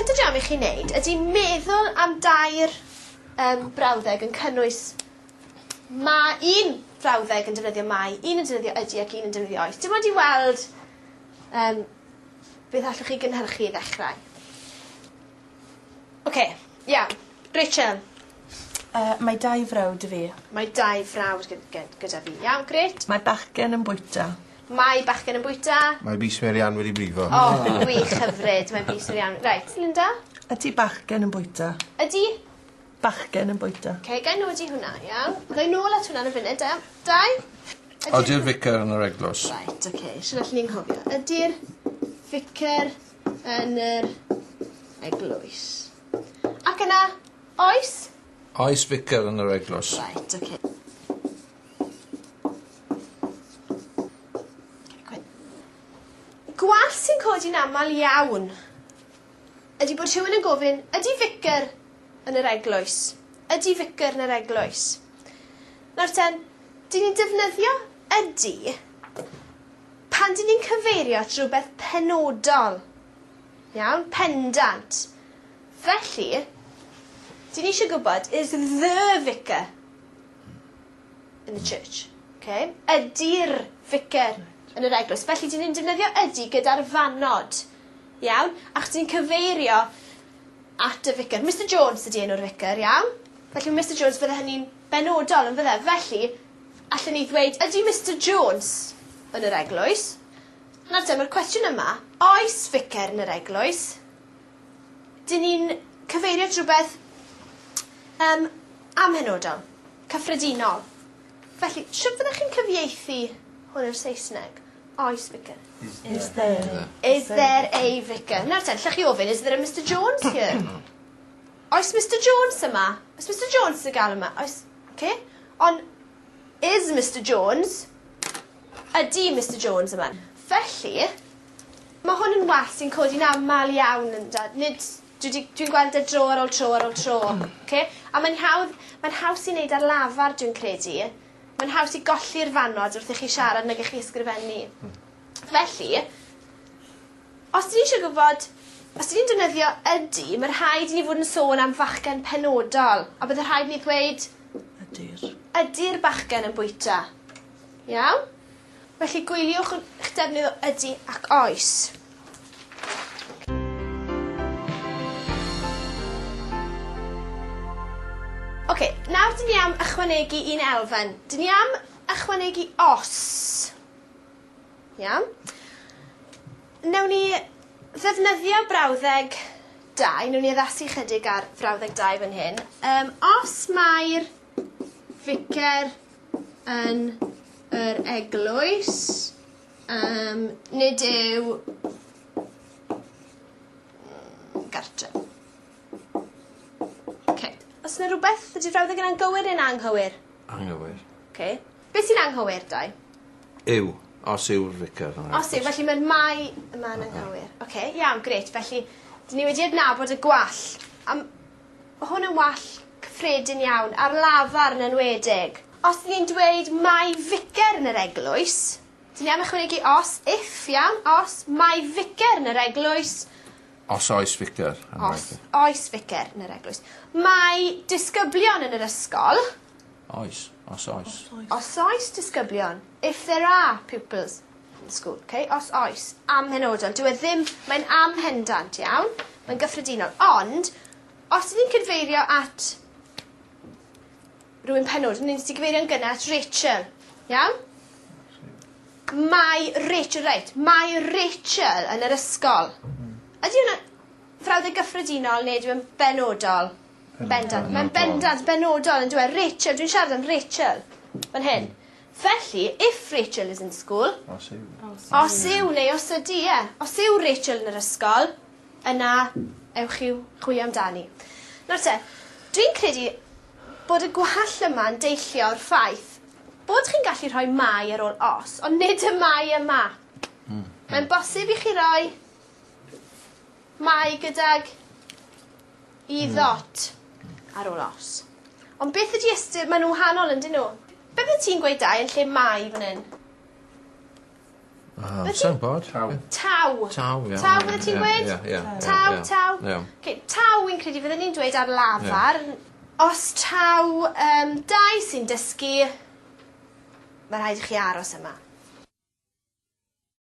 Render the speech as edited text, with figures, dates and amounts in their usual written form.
Cynt y jam I chi wneud ydy meddwl am dair brawddeg yn cynnwys un brawddeg yn defnyddio mai, un yn defnyddio ydy ac un yn defnyddio oes. Dim ond I weld beth allwch chi gynhyrchu I ddechrau. Oce, iawn. Rachel. Mae 2 frawd I fi. Mae 2 frawd gyda fi. Iawn, gret. Mae bachgen yn bwyta. Mae bachgen yn bwyta. Mae bus Merian wedi brifo. O, gwych hyfryd. Mae bus Merian. Reit, Linda? Ydy bachgen yn bwyta. Ydy? Bachgen yn bwyta. Oce, gai nodi hwnna, iawn. Gai nôl at hwnna yn y funud, Dau? Ydy'r ficar yn yr eglwys. Reit, oce. Si'n allan ni'n cofio. Ydy'r ficar yn yr eglwys. Ac yna, oes? Oes ficar yn yr eglwys. Reit, oce. Gwall sy'n codi'n aml iawn ydy bod rhywun yn gofyn, ydy ficar yn yr eglwys? Ydy ficar yn yr eglwys? Nawr ten, dyn ni'n defnyddio ydy pan dyn ni'n cyfeirio at rhywbeth penodol. Iawn, pendant. Felly, dyn ni eisiau gwybod, is the vicar in the church? Okay? Ydy'r vicar yn yr eglwys. Felly, dyn ni'n defnyddio ydy gyda'r fanod. Iawn? Ac dyn ni'n cyfeirio at y vicar. Mr Jones ydy enw'r vicar, iawn? Felly, Mr Jones fydde hynny'n benodol yn fydde. Felly, allan ni ddweud, ydy Mr Jones yn yr eglwys? Nawr te, mae'r cwestiwn yma, oes vicar yn yr eglwys? Dyn ni'n cyfeirio at rhywbeth amhenodol, cyffredinol. Felly, sut fyddech chi'n cyfieithu hwn i'r Saesneg? Oes vicar. Is there? Is there a vicar? Nawr ten, llech chi ofyn, is there a Mr Jones here? Oes Mr Jones yma? Oes Mr Jones yn gael yma? Oes, okay. Ond, is Mr Jones? Ydy Mr Jones yma? Felly, mae hwn yn well sy'n codi'n aml iawn yn dad. Nid, dwi'n gweld y dro ar ôl tro ar ôl tro. Okay? A mae'n haws I wneud ar lafar, dwi'n credu. Mae'n haws I golli'r fanod wrth I chi siarad nag I chi ysgrifennu. Felly, os dyn ni eisiau gwybod, os dyn ni'n defnyddio ydy, mae'n rhaid I ni fod yn sôn am fachgen penodol. A bydd rhaid ni ddweud, ydy'r bachgen yn bwyta. Iawn? Felly gwyliwch eich defnydd o ydy ac oes. Oce, nawr dyn ni am ychwanegu un elfen. Dyn ni am ychwanegu os. Iawn? Nawn ni ddefnyddio brawddeg 2. Nawn ni addasu chydig ar brawddeg 2 fan hyn. Os mae'r vicar yn yr eglwys, nid yw gartre. Os yna rhywbeth, ydy'r brawddeg yn anghywir neu'n anghywir? Anghywir. Okay. Beth sy'n anghywir, Dau? Yw, os yw'r vicar yn yr eglwys. Os yw, felly mae'n mai yma'n anghywir. Oce, iawn, gret. Felly, dyn ni wedi adnabod y gwall. Hwn yn wall cyffredin iawn, ar lafar yn enwedig. Os dyn ni'n dweud mai vicar yn yr eglwys, dyn ni am ychwanegu os, if, iawn, os mai vicar yn yr eglwys, Os oes vicar. Oes vicar yn yr eglwys. Mae disgyblion yn yr ysgol. Oes, os oes. Os oes disgyblion. If there are pupils in school. Okay? Os oes. Amhenodol. Dyw e ddim, mae'n amhendant, iawn. Mae'n gyffredinol. Ond, os ydyn ni'n cyfeirio at rhywun penodol, ni'n cyfeirio yn gynnar at Rachel. Iawn? Mae Rachel, reit. Mae Rachel yn yr ysgol. Ydy hwnna frawddeg gyffredinol neu dwi'n benodol? Bendant. Mae'n bendant, benodol yn dweud Rachel. Dwi'n siarad am Rachel. Fan hyn. Felly, if Rachel is in school... Os yw. Os yw neu os ydy, ie. Os yw Rachel yn yr ysgol, yna ewch i'w chwilio amdani. Nawr te, dwi'n credu bod y gwall yma yn deillio o'r ffaith bod chi'n gallu rhoi mai ar ôl os, ond nid y mai yma. Mae'n bosib I chi roi mai gydag I ddot ar ôl os. Ond beth ydy ystyr, maen nhw'n wahanol yn dyn nhw. Be bydd ti'n gweud Dau yn lle mai fan hyn? Sa'n bod. Taw. Taw, iawn. Taw fydde ti'n gweud? Taw, taw. Iawn. Taw fi'n credu fydden ni'n dweud ar lafar. Os taw dau sy'n dysgu, mae rhaid i chi aros yma.